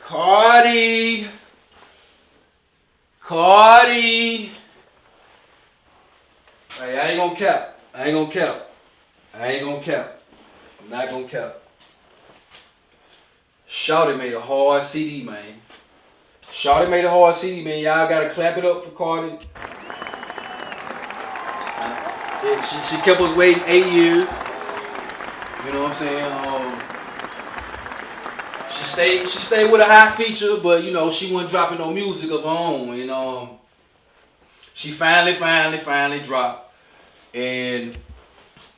Cardi. Cardi. Hey, I ain't gonna cap. I ain't gonna cap. I ain't gonna cap. I'm not gonna cap. Shawty made a hard CD, man. Shawty made a hard CD, man. Y'all gotta clap it up for Cardi. Yeah, she kept us waiting 8 years. You know what I'm saying? She stayed with a high feature, but you know she wasn't dropping no music of her own. And she finally dropped, and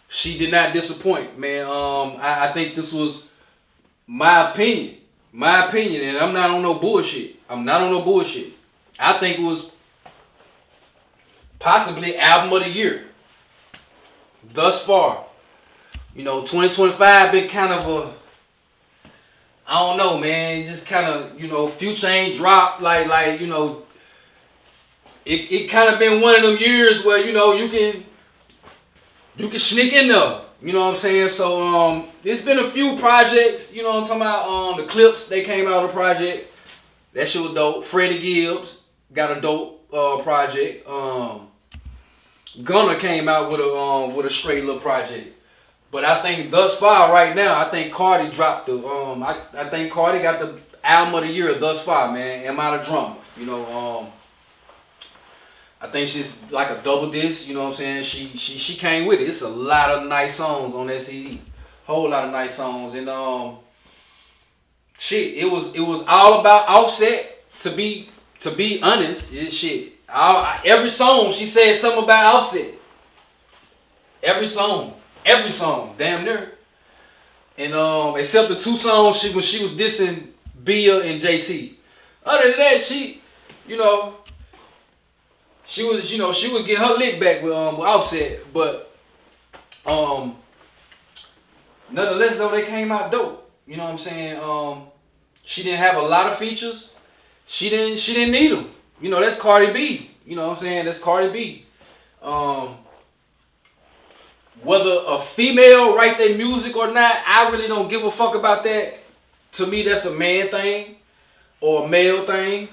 she did not disappoint, man. I think this was my opinion, and I'm not on no bullshit. I think it was possibly album of the year thus far. You know, 2025 been kind of a, I don't know, man. Just kind of, you know, Future ain't dropped like you know. It kind of been one of them years where you know you can sneak in there. You know what I'm saying? So it's been a few projects. You know what I'm talking about? The Clips, they came out of the project. That shit was dope. Freddie Gibbs got a dope project. Gunna came out with a straight little project. But I think thus far, right now, I think Cardi dropped the. I think Cardi got the album of the year thus far, man. Am I the Drummer? You know, I think she's like a double disc. You know what I'm saying? She came with it. It's a lot of nice songs on that CD. Whole lot of nice songs, and shit. It was all about Offset. To be honest, it's shit. Every song she said something about Offset. Every song, damn near. And except the 2 songs when she was dissing Bia and JT. Other than that, she was getting her lick back with Offset, but nonetheless though they came out dope. You know what I'm saying? She didn't have a lot of features. She didn't need them. You know, that's Cardi B. You know what I'm saying? That's Cardi B. Whether a female write their music or not, I really don't give a fuck about that. To me, that's a man thing or a male thing.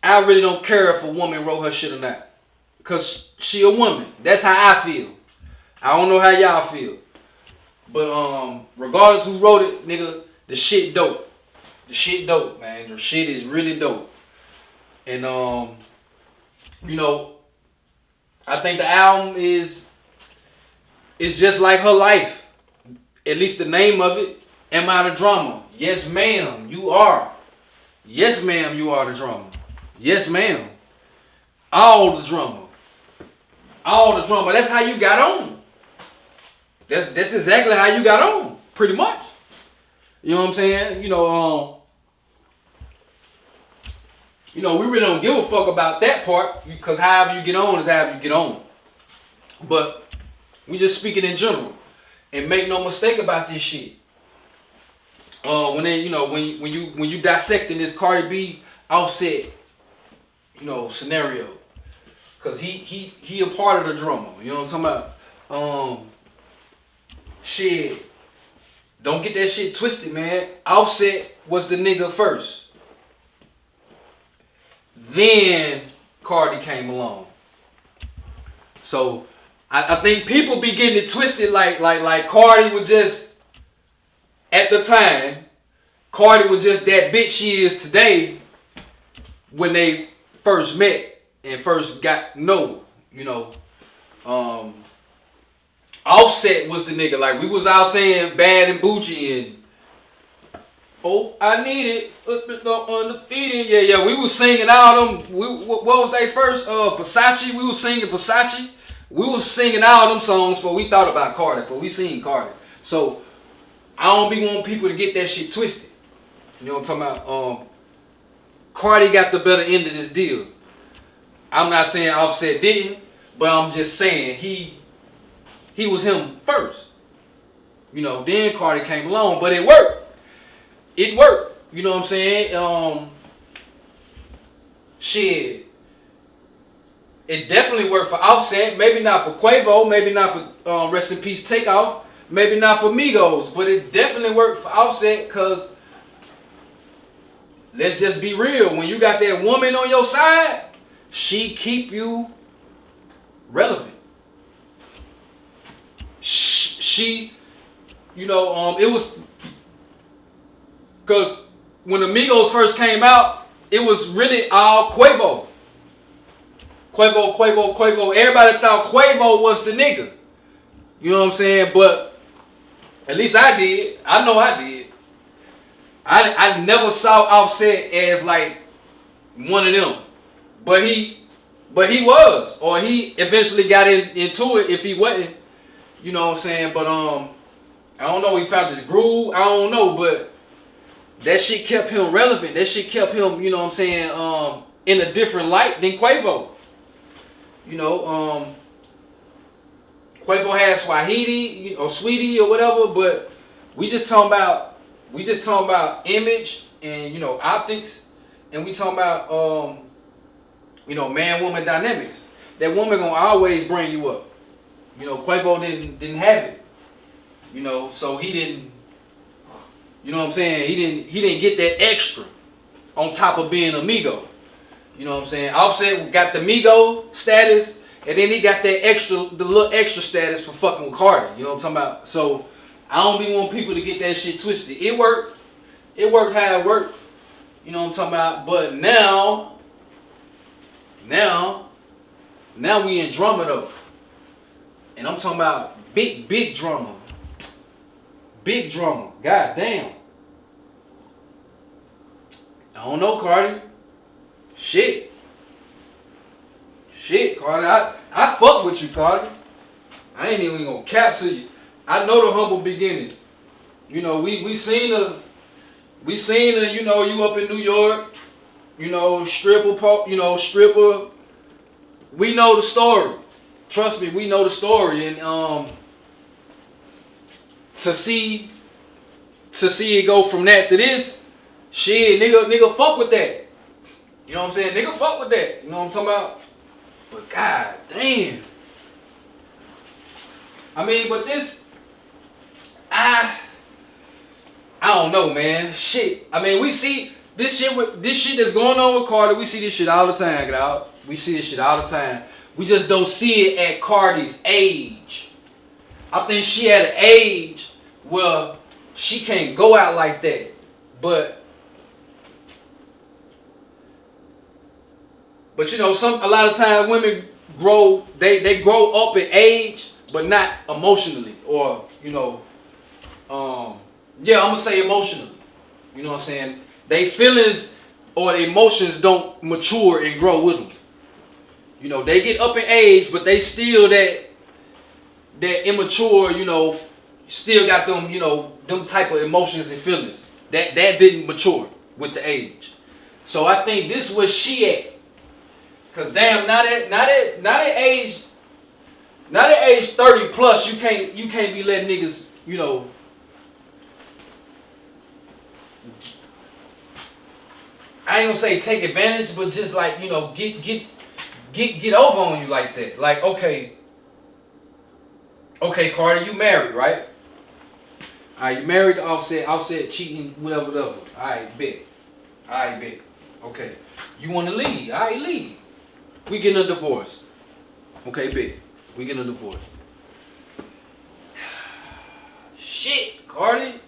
I really don't care if a woman wrote her shit or not. Because she a woman. That's how I feel. I don't know how y'all feel. But regardless who wrote it, nigga, the shit dope. The shit dope, man. The shit is really dope. And, you know, I think the album is just like her life. At least the name of it. Am I the Drummer? Yes, ma'am, you are. Yes, ma'am, you are the drummer. Yes, ma'am. All the drummer. That's how you got on. That's exactly how you got on. Pretty much. You know what I'm saying? You know, we really don't give a fuck about that part because however you get on is however you get on. But we just speaking in general, and make no mistake about this shit. When you dissecting this Cardi B Offset, scenario, cause he a part of the drummer. You know what I'm talking about? Shit. Don't get that shit twisted, man. Offset was the nigga first. Then Cardi came along. So I think people be getting it twisted like Cardi was just, at the time, Cardi was just that bitch she is today when they first met and first got know, Offset was the nigga. Like, we was out saying Bad and Bougie and oh, I need it. Undefeated. Yeah. We was singing all them. What was they first? Versace. We was singing Versace. We was singing all them songs before we thought about Cardi. Before we seen Cardi. So I don't be wanting people to get that shit twisted. You know what I'm talking about? Cardi got the better end of this deal. I'm not saying Offset didn't, but I'm just saying he was him first. Then Cardi came along, but it worked. It worked. You know what I'm saying? Shit. It definitely worked for Offset. Maybe not for Quavo. Maybe not for Rest in Peace Takeoff. Maybe not for Migos. But it definitely worked for Offset because let's just be real. When you got that woman on your side, she keep you relevant. She it was because when Amigos first came out, it was really all Quavo. Quavo. Everybody thought Quavo was the nigga. You know what I'm saying? But at least I did. I know I did. I never saw Offset as like one of them. But he was. Or he eventually got into it if he wasn't. You know what I'm saying? But I don't know, he found his groove. I don't know, but that shit kept him relevant. That shit kept him, you know what I'm saying, in a different light than Quavo. You know, Quavo had Swahili or Sweetie or whatever, but we just talking about image and optics, and we talking about man-woman dynamics. That woman gonna always bring you up. Quavo didn't have it. So he didn't. You know what I'm saying? He didn't get that extra on top of being Amigo. You know what I'm saying? Offset got the Migo status, and then he got that the little extra status for fucking with Cardi. You know what I'm talking about? So I don't be want people to get that shit twisted. It worked. It worked how it worked. You know what I'm talking about? But now we in drama though. And I'm talking about big drama. Big drama. God damn. I don't know, Cardi. Shit, Cardi. I fuck with you, Cardi. I ain't even gonna cap to you. I know the humble beginnings. We seen her. You up in New York. Stripper. We know the story. Trust me, we know the story. And to see it go from that to this, shit, nigga, fuck with that. You know what I'm saying? Nigga, fuck with that. You know what I'm talking about? But god damn. I mean, but this, I don't know, man. Shit. I mean, we see this shit that's going on with Cardi. We see this shit all the time, dog. We see this shit all the time. We just don't see it at Cardi's age. I think she at an age where she can't go out like that. But a lot of times women grow, they grow up in age, but not emotionally, or I'm gonna say emotionally. You know what I'm saying? They feelings or the emotions don't mature and grow with them. They get up in age, but they still that immature. Still got them, them type of emotions and feelings that didn't mature with the age. So I think this is where she at. Cause damn, not at age 30 plus, you can't be letting niggas, I ain't gonna say take advantage, but just like, get over on you like that. Like, okay, Cardi, you married, right? Alright, you married to Offset cheating, whatever. Alright, bet. Okay. You wanna leave? Alright, leave. We getting a divorce. Okay, bet. We getting a divorce. Shit, Cardi.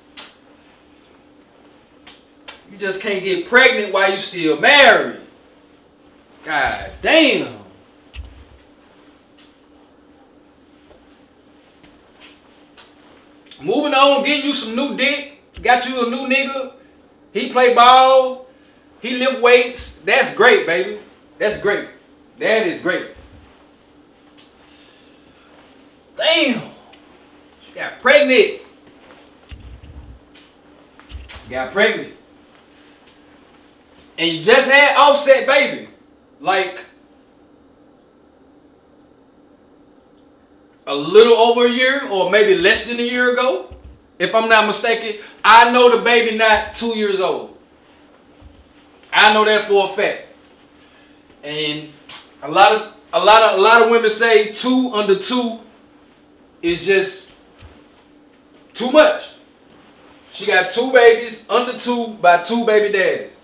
You just can't get pregnant while you still married. God damn. Moving on, getting you some new dick. Got you a new nigga. He play ball. He lift weights. That's great, baby. That's great. That is great. Damn. She got pregnant. And you just had Offset baby. Like a little over a year or maybe less than a year ago. If I'm not mistaken. I know the baby not 2 years old. I know that for a fact. And a lot of women say under two is just too much. She got 2 babies under 2 by 2 baby daddies.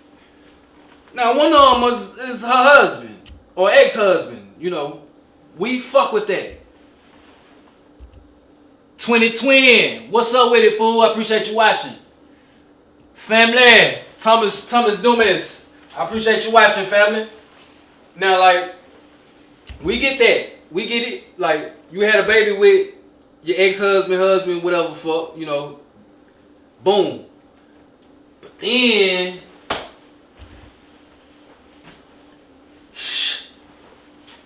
Now, one of them is her husband or ex-husband. You know, we fuck with that. 2020, what's up with it, fool? I appreciate you watching. Family, Thomas Dumas, I appreciate you watching, family. Now, like, we get that. We get it. Like, you had a baby with your ex-husband, husband, whatever fuck, you know. Boom. But then,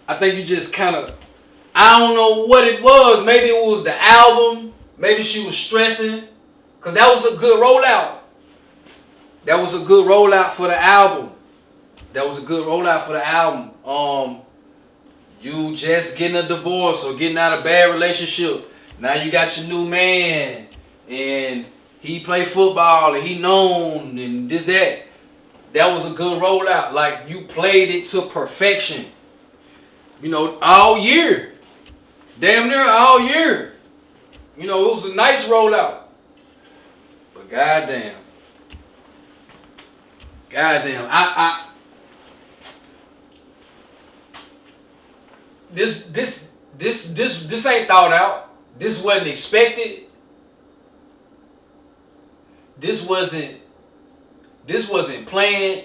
I think you just kind of, I don't know what it was. Maybe it was the album. Maybe she was stressing. Because that was a good rollout. That was a good rollout for the album. You just getting a divorce or getting out of a bad relationship. Now you got your new man. And he play football and he known and this, that. That was a good rollout. Like, you played it to perfection. You know, all year. Damn near all year. You know, it was a nice rollout. But goddamn. This ain't thought out. This wasn't expected. This wasn't planned.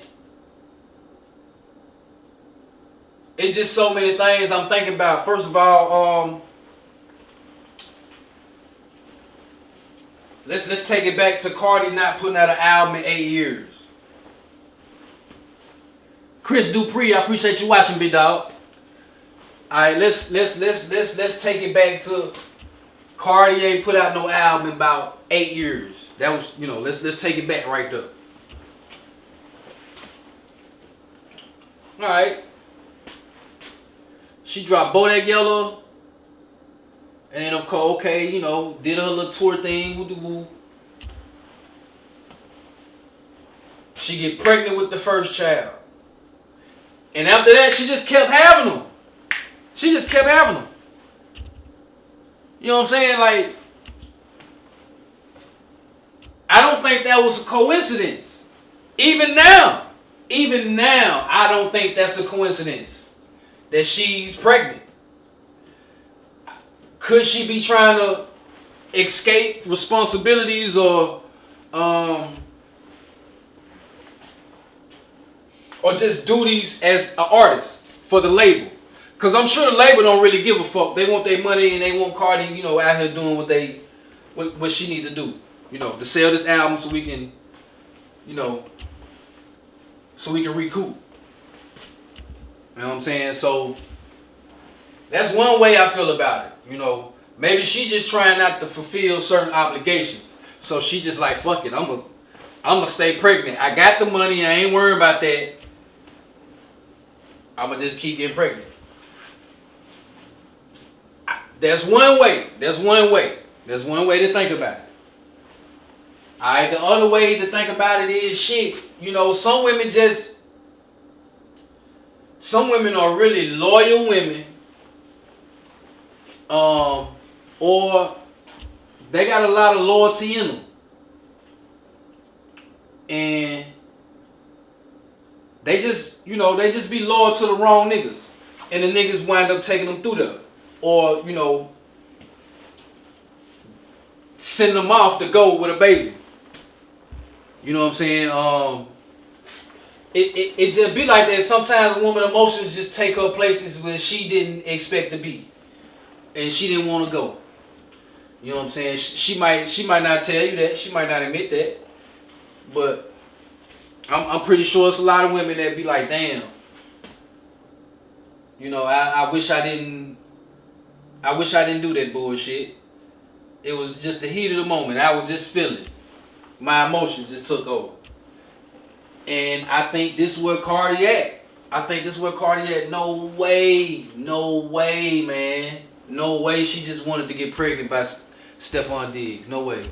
It's just so many things I'm thinking about. First of all, let's take it back to Cardi not putting out an album in 8 years. Chris Dupree, I appreciate you watching, big dog. Alright, let's take it back to Cardi ain't put out no album in about 8 years. That was, you know, let's take it back right there. Alright. She dropped Bodak Yellow. And of course, okay, you know, did her little tour thing, woo-doo-woo. She get pregnant with the first child. And after that, she just kept having them. You know what I'm saying? Like, I don't think that was a coincidence. Even now, I don't think that's a coincidence that she's pregnant. Could she be trying to escape responsibilities or just duties as an artist for the label? Because I'm sure the label don't really give a fuck. They want their money and they want Cardi, you know, out here doing what she need to do. You know, to sell this album so we can, you know, so we can recoup. You know what I'm saying? So that's one way I feel about it. You know, maybe she just trying not to fulfill certain obligations. So she just like, fuck it, I'm gonna stay pregnant. I got the money, I ain't worried about that. I'm gonna just keep getting pregnant. That's one way. That's one way to think about it. Alright, the other way to think about it is shit. You know, some women are really loyal women. Or they got a lot of loyalty in them. And they just be loyal to the wrong niggas. And the niggas wind up taking them through there. Or, you know, send them off to go with a baby. You know what I'm saying? It just be like that. Sometimes a woman's emotions just take her places where she didn't expect to be. And she didn't want to go. You know what I'm saying? She might not tell you that. She might not admit that. But I'm pretty sure it's a lot of women that be like, damn. You know, I wish I didn't do that bullshit. It was just the heat of the moment. I was just feeling. My emotions just took over. And I think this is where Cardi at. No way, man. No way she just wanted to get pregnant by Stefon Diggs. No way.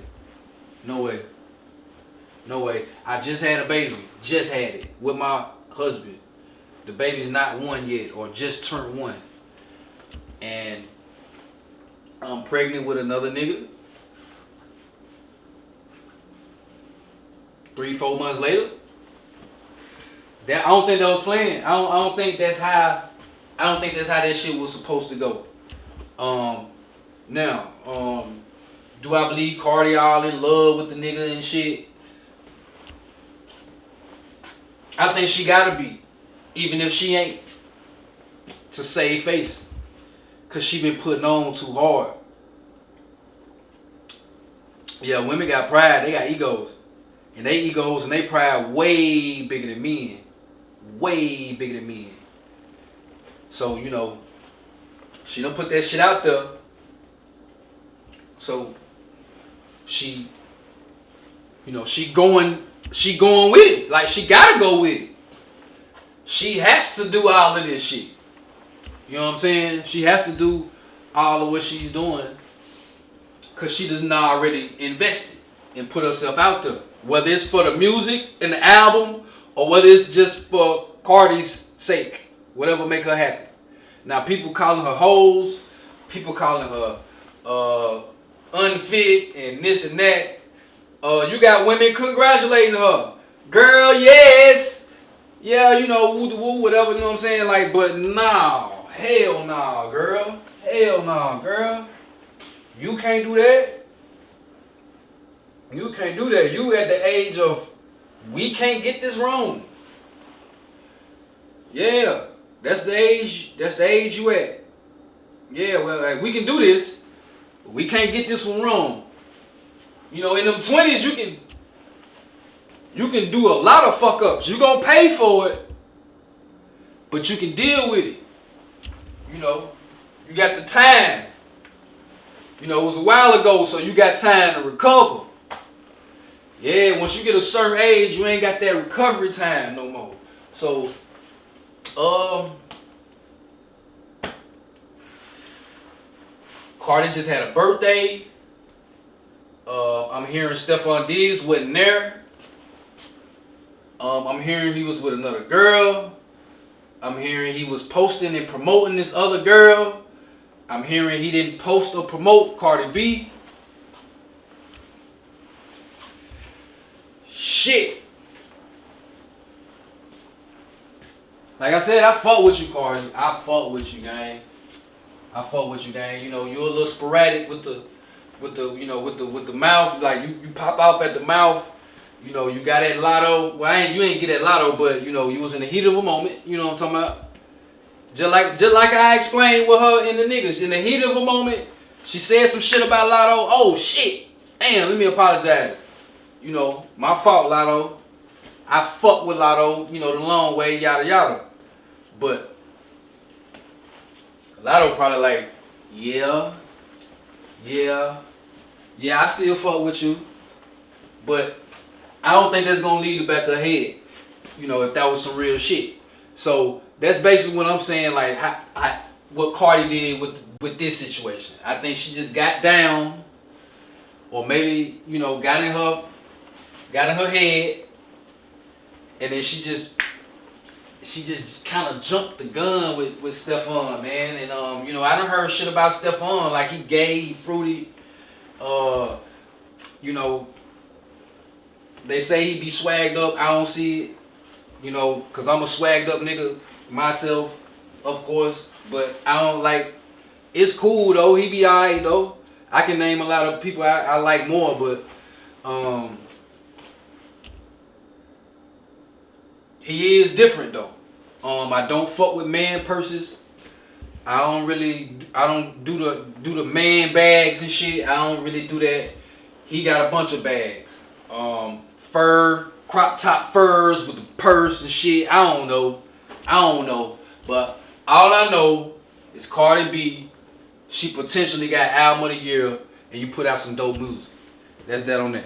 I just had a baby. Just had it with my husband. The baby's not 1 yet or just turned 1. And I'm pregnant with another nigga. 3-4 months later. That I don't think that was planned. I don't think that's how. I don't think that's how that shit was supposed to go. Now, do I believe Cardi all in love with the nigga and shit? I think she gotta be, even if she ain't, to save face, cause she been putting on too hard. Yeah, women got pride, they got egos, and they egos and they pride way bigger than men, way bigger than men. So she done put that shit out there. So she going with it. Like, she gotta go with it. She has to do all of this shit. You know what I'm saying? She has to do all of what she's doing because she does not already invested and put herself out there. Whether it's for the music and the album or whether it's just for Cardi's sake. Whatever make her happy. Now, people calling her hoes. People calling her unfit and this and that. You got women congratulating her. Girl, yes. Yeah, woo the woo, whatever, you know what I'm saying? Like, but no. Hell no, girl. Hell no, girl. You can't do that. You can't do that. You at the age of, we can't get this wrong. Yeah. That's the age you at. Yeah, well, like, we can do this. But we can't get this one wrong. In them 20s, you can do a lot of fuck ups. You gonna pay for it, but you can deal with it. You got the time. It was a while ago, so you got time to recover. Yeah, once you get a certain age, you ain't got that recovery time no more. So, Cardi just had a birthday. I'm hearing Stefon Diggs wasn't there. I'm hearing he was with another girl. I'm hearing he was posting and promoting this other girl. I'm hearing he didn't post or promote Cardi B. Shit. Like I said, I fuck with you, Cardi. I fuck with you, gang. You're a little sporadic with the mouth. Like, you pop off at the mouth. You got that lotto. Well, you ain't get that lotto, but you was in the heat of a moment. You know what I'm talking about? Just like I explained with her and the niggas. In the heat of a moment, she said some shit about lotto. Oh shit. Damn, let me apologize. My fault, lotto. I fuck with lotto, the long way, yada yada. But lotto probably like, yeah, I still fuck with you. But I don't think that's gonna lead the back of her head. If that was some real shit. So that's basically what I'm saying. Like, what Cardi did with this situation. I think she just got down, or maybe got in her head, and then she just kind of jumped the gun with Stefon, man. And I done heard shit about Stefon, like he gay, he fruity. They say he be swagged up. I don't see it, because I'm a swagged up nigga myself, of course. But I don't like, it's cool though. He be alright though. I can name a lot of people I like more, but he is different though. I don't fuck with man purses. I don't do the man bags and shit. I don't really do that. He got a bunch of bags. Fur, crop top furs with the purse and shit. I don't know. But all I know is Cardi B, she potentially got album of the year, and you put out some dope music. That's that on that.